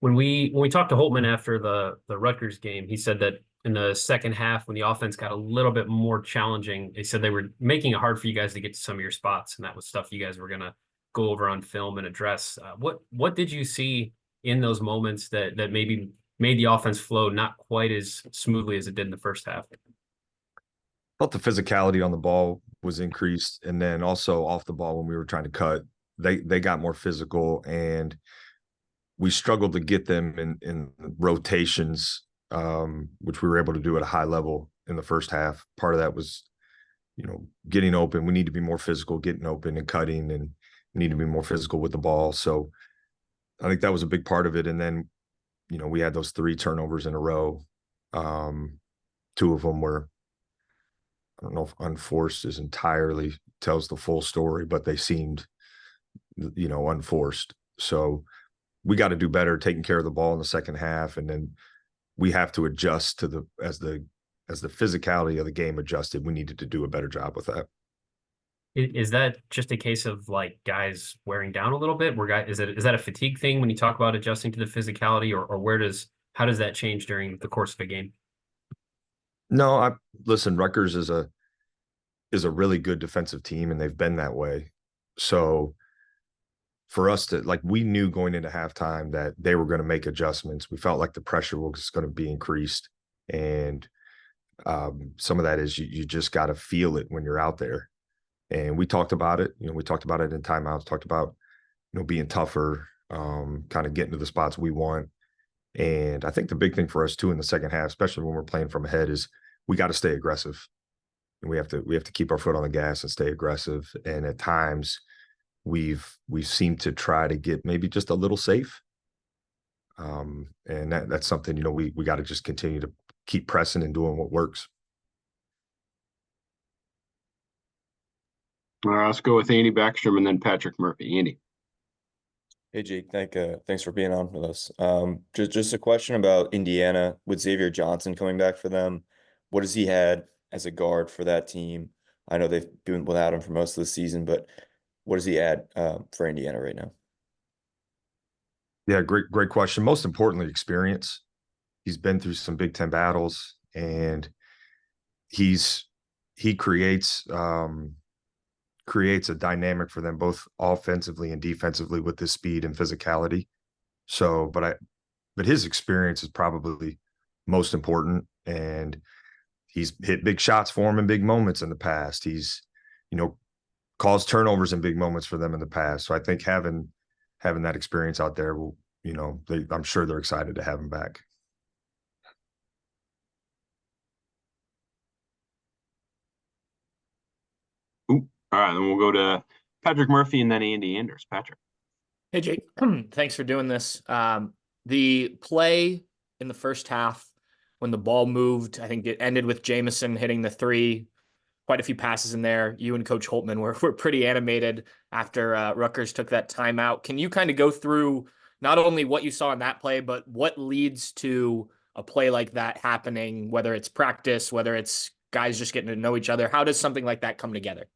When we talked to Holtman after the Rutgers game, he said that in the second half, when the offense got a little bit more challenging, they said they were making it hard for you guys to get to some of your spots, and that was stuff you guys were gonna go over on film and address. What did you see in those moments that maybe made the offense flow not quite as smoothly as it did in the first half? Felt the physicality on the ball was increased, and then also off the ball when we were trying to cut, they got more physical, and we struggled to get them in rotations, which we were able to do at a high level in the first half. Part of that was, getting open. We need to be more physical, getting open and cutting, and we need to be more physical with the ball. So I think that was a big part of it. And then, we had those 3 turnovers in a row. 2 of them were, I don't know if unforced is entirely tells the full story, but they seemed, unforced. So we got to do better taking care of the ball in the second half, and then we have to adjust to as the physicality of the game adjusted. We needed to do a better job with that. Is that just a case of like guys wearing down a little bit? Is that a fatigue thing when you talk about adjusting to the physicality, or how does that change during the course of a game? No, listen, Rutgers is a really good defensive team, and they've been that way. So for us to, we knew going into halftime that they were going to make adjustments. We felt like the pressure was going to be increased. And some of that is you just got to feel it when you're out there. And we talked about it. We talked about it in timeouts, talked about, being tougher, kind of getting to the spots we want. And I think the big thing for us too in the second half, especially when we're playing from ahead, is we got to stay aggressive. And we have to keep our foot on the gas and stay aggressive. And at times we've seemed to try to get maybe just a little safe. And that's something, we got to just continue to keep pressing and doing what works. All right, let's go with Andy Backstrom and then Patrick Murphy. Andy. Hey, Jake, thanks for being on with us. Just a question about Indiana with Xavier Johnson coming back for them. What has he had as a guard for that team? I know they've been without him for most of the season, but what does he add for Indiana right now? Yeah, great question. Most importantly, experience. He's been through some Big Ten battles, and he creates a dynamic for them both offensively and defensively with his speed and physicality. So, but his experience is probably most important, and he's hit big shots for him in big moments in the past. He's, caused turnovers in big moments for them in the past. So I think having that experience out there will, I'm sure they're excited to have him back. Ooh, all right, then we'll go to Patrick Murphy and then Andy Anders. Patrick. Hey, Jake. Thanks for doing this. The play in the first half when the ball moved, I think it ended with Jamison hitting the 3. Quite a few passes in there. You and Coach Holtman were pretty animated after Rutgers took that timeout. Can you kind of go through not only what you saw in that play, but what leads to a play like that happening, whether it's practice, whether it's guys just getting to know each other? How does something like that come together?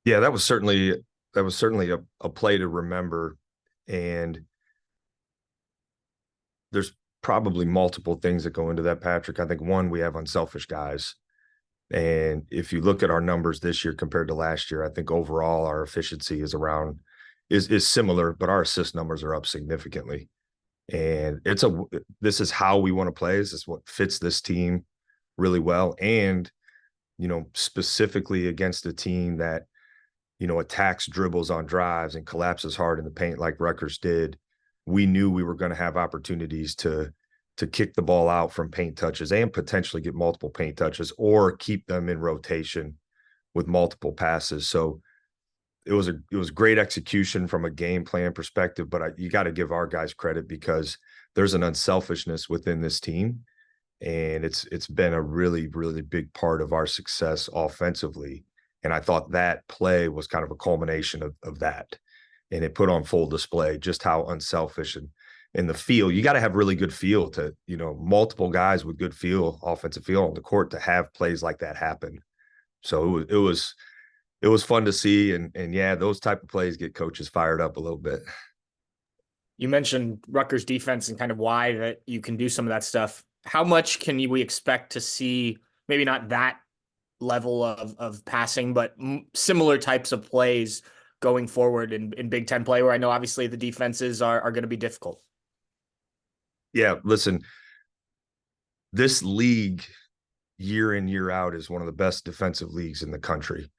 Yeah, that was certainly a play to remember. And there's probably multiple things that go into that, Patrick. I think one, we have unselfish guys. And if you look at our numbers this year compared to last year, I think overall our efficiency is similar, but our assist numbers are up significantly. And this is how we want to play. This is what fits this team really well. And, specifically against a team that, attacks dribbles on drives and collapses hard in the paint like Rutgers did, we knew we were going to have opportunities to kick the ball out from paint touches and potentially get multiple paint touches or keep them in rotation with multiple passes. So it was great execution from a game plan perspective, but you got to give our guys credit because there's an unselfishness within this team, and it's been a really, really big part of our success offensively. And I thought that play was kind of a culmination of that, and it put on full display just how unselfish and in the feel. You got to have really good feel to, multiple guys with good feel, offensive feel on the court to have plays like that happen. So it was it was fun to see. And yeah, those type of plays get coaches fired up a little bit. You mentioned Rutgers defense and kind of why that you can do some of that stuff. How much can we expect to see, maybe not that level of passing, but similar types of plays going forward in Big Ten play, where I know obviously the defenses are going to be difficult? Yeah, listen, this league year in, year out is one of the best defensive leagues in the country.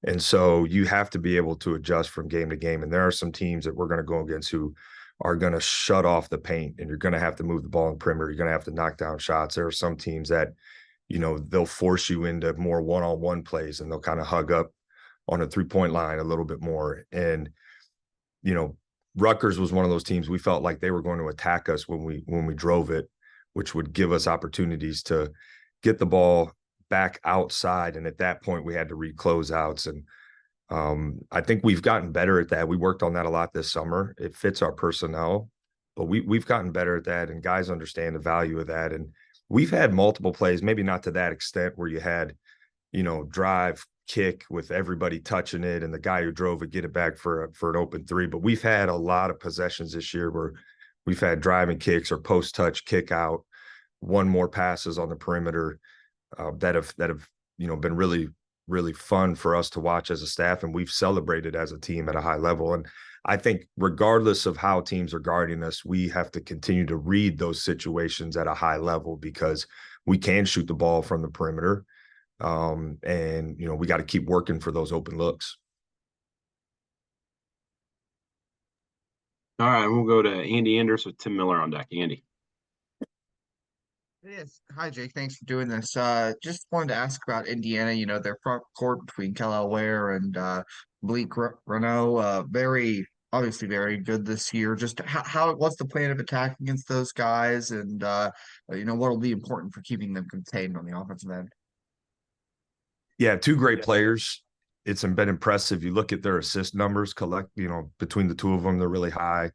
And so you have to be able to adjust from game to game. And there are some teams that we're going to go against who are going to shut off the paint, and you're going to have to move the ball in the perimeter. You're going to have to knock down shots. There are some teams that, you know, they'll force you into more one-on-one plays, and they'll kind of hug up on a three-point line a little bit more. And, you know, Rutgers was one of those teams we felt like they were going to attack us when we drove it, which would give us opportunities to get the ball back outside. And at that point, we had to read closeouts. And I think we've gotten better at that. We worked on that a lot this summer. It fits our personnel, but we've gotten better at that, and guys understand the value of that. And we've had multiple plays, maybe not to that extent where you had, you know, drive, kick with everybody touching it and the guy who drove it get it back for an open three. But we've had a lot of possessions this year where we've had driving kicks or post touch kick out, one more passes on the perimeter that have you know been really fun for us to watch as a staff, and we've celebrated as a team at a high level. And I think regardless of how teams are guarding us, we have to continue to read those situations at a high level, because we can shoot the ball from the perimeter. And, you know, we got to keep working for those open looks. All right, we'll go to Andy Anders with Tim Miller on deck. Andy. Yes. Hi, Jake. Thanks for doing this. Just wanted to ask about Indiana. You know, their front court between Kelly Ware and Bleak Renault, obviously very good this year. Just what's the plan of attack against those guys, and you know, what will be important for keeping them contained on the offensive end? Yeah, two great players. It's been impressive. You look at their assist numbers, you know, between the two of them, they're really high,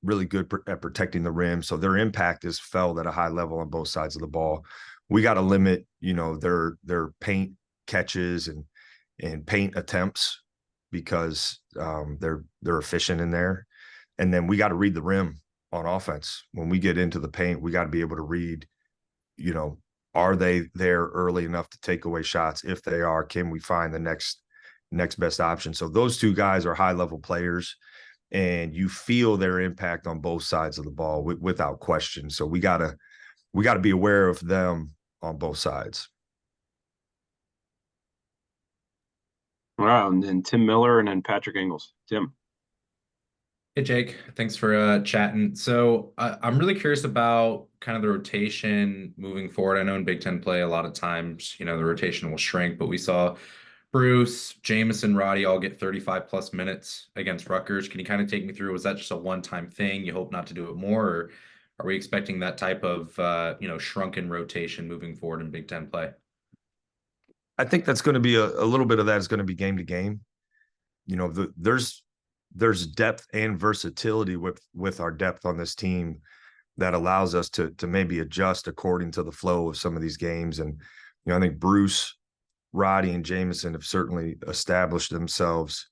really good at protecting the rim. So their impact is felt at a high level on both sides of the ball. We got to limit, you know, their paint catches and paint attempts, because they're efficient in there. And then we got to read the rim on offense. When we get into the paint, we got to be able to read, you know, are they there early enough to take away shots? If they are, can we find the next best option? So those two guys are high level players, and you feel their impact on both sides of the ball without question. So we gotta be aware of them on both sides. All right, and then Tim Miller and then Patrick Ingles. Tim. Hey, Jake. Thanks for chatting. So I'm really curious about kind of the rotation moving forward. I know in Big Ten play, a lot of times, you know, the rotation will shrink, but we saw Bruce, Jamison, Roddy all get 35 plus minutes against Rutgers. Can you kind of take me through? Was that just a one-time thing? You hope not to do it more, or are we expecting that type of, you know, shrunken rotation moving forward in Big Ten play? I think that's going to be a little bit of that is going to be game to game. You know, there's depth and versatility with our depth on this team that allows us to maybe adjust according to the flow of some of these games. And, you know, I think Bruce, Roddy, and Jamison have certainly established themselves,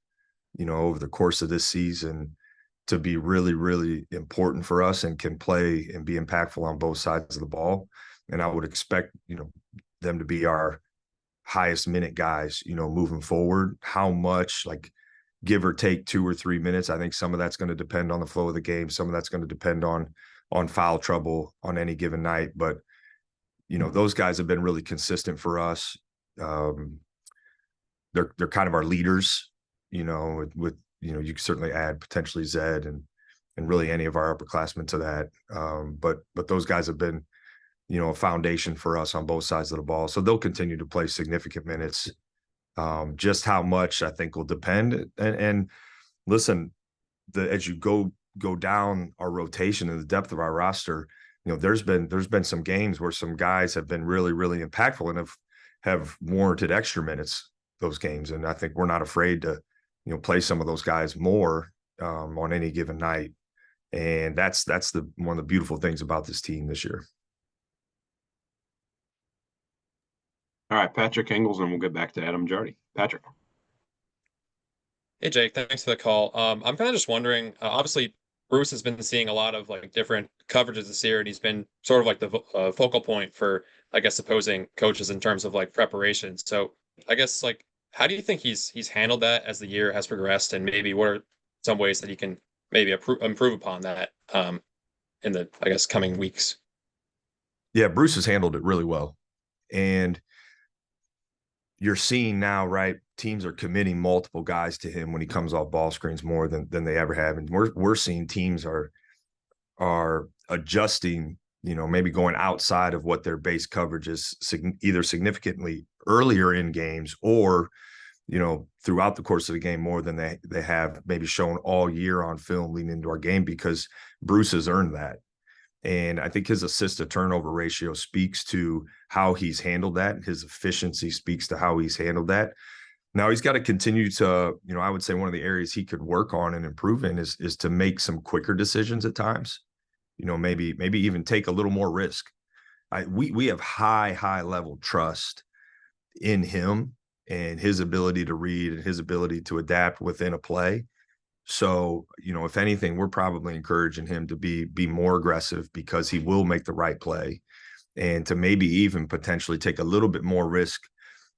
you know, over the course of this season to be really, really important for us and can play and be impactful on both sides of the ball. And I would expect, you know, them to be our highest minute guys, you know, moving forward. How much, like, give or take 2 or 3 minutes, I think some of that's going to depend on the flow of the game. Some of that's going to depend on foul trouble on any given night. But, you know, those guys have been really consistent for us. They're kind of our leaders, you know, with you know, you can certainly add potentially Zed and really any of our upperclassmen to that. But those guys have been, you know, a foundation for us on both sides of the ball. So they'll continue to play significant minutes. Just how much, I think, will depend. And listen, as you go down our rotation and the depth of our roster, you know, there's been some games where some guys have been really, really impactful and have warranted extra minutes those games. And I think we're not afraid to, you know, play some of those guys more on any given night. And that's one of the beautiful things about this team this year. All right, Patrick Ingles, and we'll get back to Adam Jardy. Patrick. Hey Jake, thanks for the call. I'm kind of just wondering, obviously Bruce has been seeing a lot of like different coverages this year, and he's been sort of like the focal point for, I guess, opposing coaches in terms of like preparation. So I guess like, how do you think he's handled that as the year has progressed, and maybe what are some ways that he can maybe improve upon that in the, I guess, coming weeks? Yeah, Bruce has handled it really well. And you're seeing now, right? Teams are committing multiple guys to him when he comes off ball screens more than they ever have. And we're seeing teams are adjusting, maybe going outside of what their base coverage is, either significantly earlier in games or, throughout the course of the game more than they have maybe shown all year on film leading into our game, because Bruce has earned that. And I think his assist to turnover ratio speaks to how he's handled that. His efficiency speaks to how he's handled that. Now he's got to continue to, I would say one of the areas he could work on and improve in is to make some quicker decisions at times. Maybe even take a little more risk. We have high level trust in him and his ability to read and his ability to adapt within a play. So, if anything, we're probably encouraging him to be more aggressive, because he will make the right play, and to maybe even potentially take a little bit more risk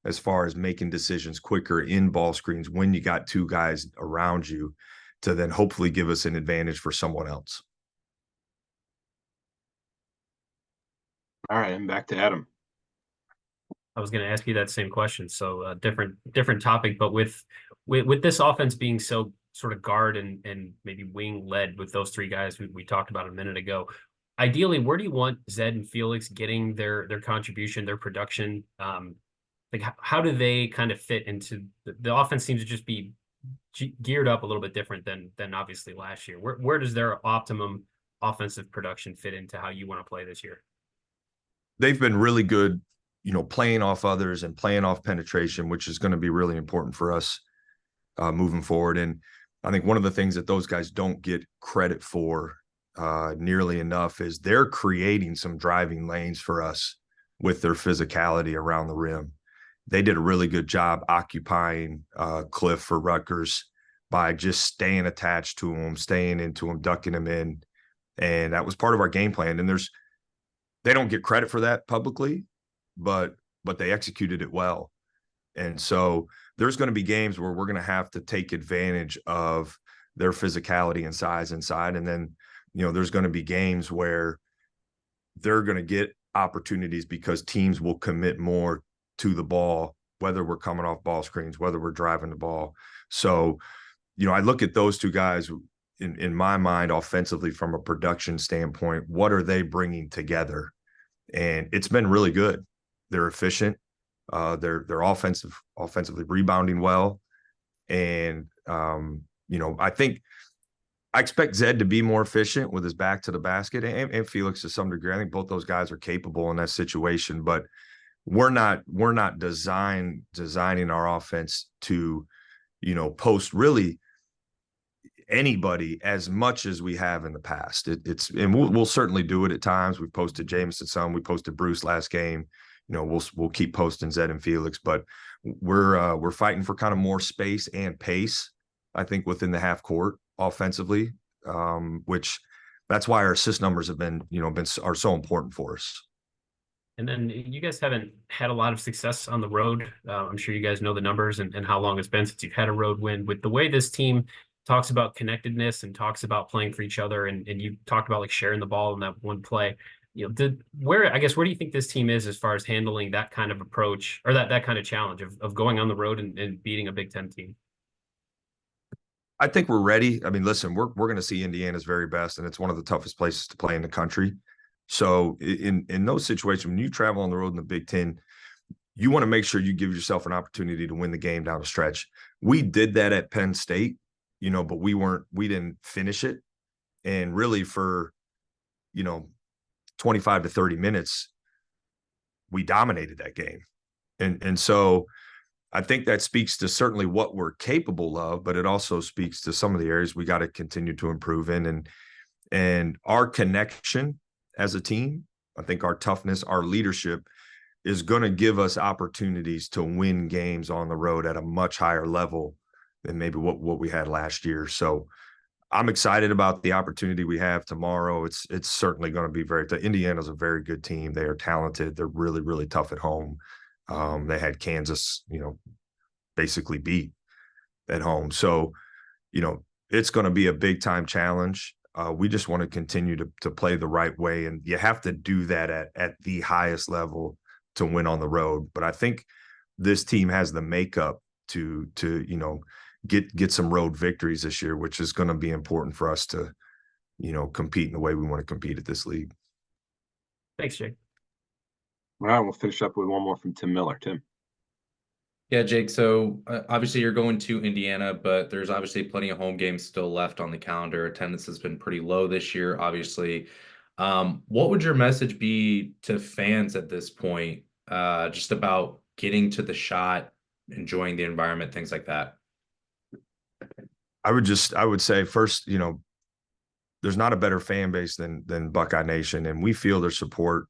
as far as making decisions quicker in ball screens when you got two guys around you, to then hopefully give us an advantage for someone else. All right, and back to Adam. I was going to ask you that same question. So different topic, but with this offense being so sort of guard and maybe wing led with those three guys we talked about a minute ago, ideally, where do you want Zed and Felix getting their contribution, their production? Like how do they kind of fit into the offense? Seems to just be geared up a little bit different than obviously last year. Where does their optimum offensive production fit into how you want to play this year? They've been really good, playing off others and playing off penetration, which is going to be really important for us moving forward. And I think one of the things that those guys don't get credit for nearly enough is they're creating some driving lanes for us with their physicality around the rim. They did a really good job occupying Cliff for Rutgers by just staying attached to him, staying into him, ducking him in. And that was part of our game plan. And they don't get credit for that publicly, but they executed it well. And so there's going to be games where we're going to have to take advantage of their physicality and size inside. And then, there's going to be games where they're going to get opportunities because teams will commit more to the ball, whether we're coming off ball screens, whether we're driving the ball. So, I look at those two guys in my mind offensively from a production standpoint. What are they bringing together? And it's been really good. They're efficient. They're offensively rebounding well. And, I expect Zed to be more efficient with his back to the basket, and Felix to some degree. I think both those guys are capable in that situation, but we're not designing our offense to, post really anybody as much as we have in the past. And we'll certainly do it at times. We've posted Jamison some, we posted Bruce last game. We'll keep posting Zed and Felix, but we're fighting for kind of more space and pace, I think, within the half court offensively, which that's why our assist numbers have are so important for us. And then you guys haven't had a lot of success on the road. I'm sure you guys know the numbers and how long it's been since you've had a road win. With the way this team talks about connectedness and talks about playing for each other, and you talked about like sharing the ball in that one play, where do you think this team is as far as handling that kind of approach or that kind of challenge of going on the road and beating a Big Ten team? I think we're ready. I mean, listen, we're going to see Indiana's very best, and it's one of the toughest places to play in the country. So in those situations, when you travel on the road in the Big Ten, you want to make sure you give yourself an opportunity to win the game down the stretch. We did that at Penn State, but we didn't finish it. And really for, 25 to 30 minutes, we dominated that game. And so I think that speaks to certainly what we're capable of, but it also speaks to some of the areas we got to continue to improve in. And our connection as a team, I think our toughness, our leadership is going to give us opportunities to win games on the road at a much higher level maybe what we had last year. So I'm excited about the opportunity we have tomorrow. It's certainly going to be Indiana's a very good team. They are talented. They're really, really tough at home. They had Kansas, basically beat at home. So, it's going to be a big time challenge. We just want to continue to play the right way. And you have to do that at the highest level to win on the road. But I think this team has the makeup to get some road victories this year, which is going to be important for us to, compete in the way we want to compete at this league. Thanks, Jake. All right, we'll finish up with one more from Tim Miller. Tim. Yeah, Jake. So obviously you're going to Indiana, but there's obviously plenty of home games still left on the calendar. Attendance has been pretty low this year, obviously. What would your message be to fans at this point, just about getting to the shot, enjoying the environment, things like that? I would say first, there's not a better fan base than Buckeye Nation, and we feel their support.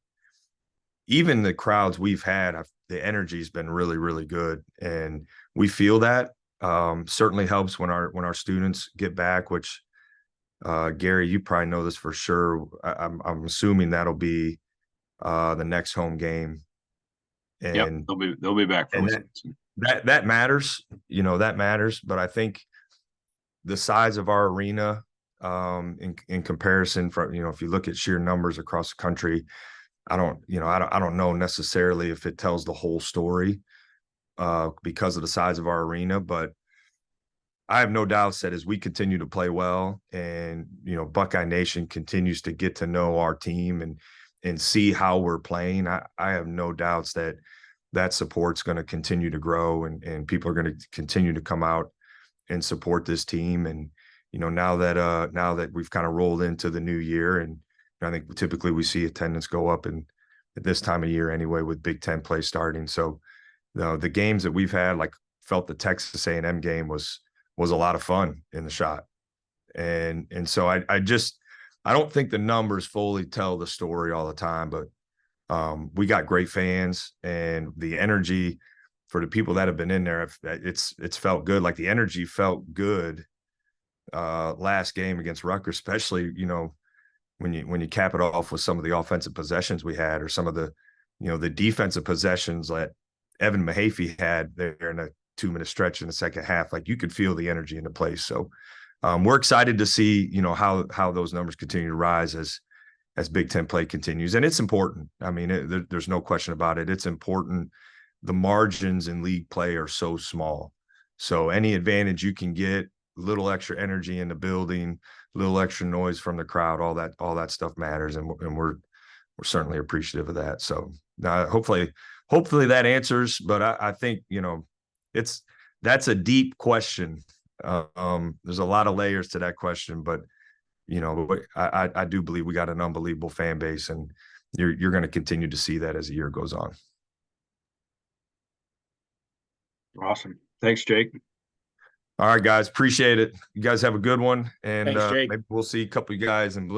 Even the crowds we've had, the energy's been really, really good, and we feel that. Certainly helps when our students get back, which Gary, you probably know this for sure. I'm assuming that'll be the next home game. And yep, they'll be back from that matters, that matters. But I think the size of our arena, in comparison from, if you look at sheer numbers across the country, I don't know necessarily if it tells the whole story because of the size of our arena, but I have no doubts that as we continue to play well and, Buckeye Nation continues to get to know our team and see how we're playing, I have no doubts that support's going to continue to grow and people are going to continue to come out and support this team. And, now that we've kind of rolled into the new year, and I think typically we see attendance go up at this time of year anyway, with Big Ten play starting. So the games that we've had, like felt the Texas A&M game was a lot of fun in the shot. And so I don't think the numbers fully tell the story all the time, but we got great fans, and the energy for the people that have been in there, it's felt good. Like the energy felt good last game against Rutgers, especially, when you cap it off with some of the offensive possessions we had, or some of the, the defensive possessions that Evan Mahaffey had there in a 2-minute stretch in the second half. Like you could feel the energy in the place. So we're excited to see, how those numbers continue to rise as Big Ten play continues. And it's important. I mean, there's no question about it. It's important. The margins in league play are so small. So any advantage you can get, little extra energy in the building, little extra noise from the crowd, all that stuff matters. And we're certainly appreciative of that. So hopefully that answers, but I think, that's a deep question. There's a lot of layers to that question, but I do believe we got an unbelievable fan base, and you're going to continue to see that as the year goes on. Awesome. Thanks, Jake. All right, guys. Appreciate it. You guys have a good one. And Thanks, Jake. maybe we'll see a couple of you guys in blue.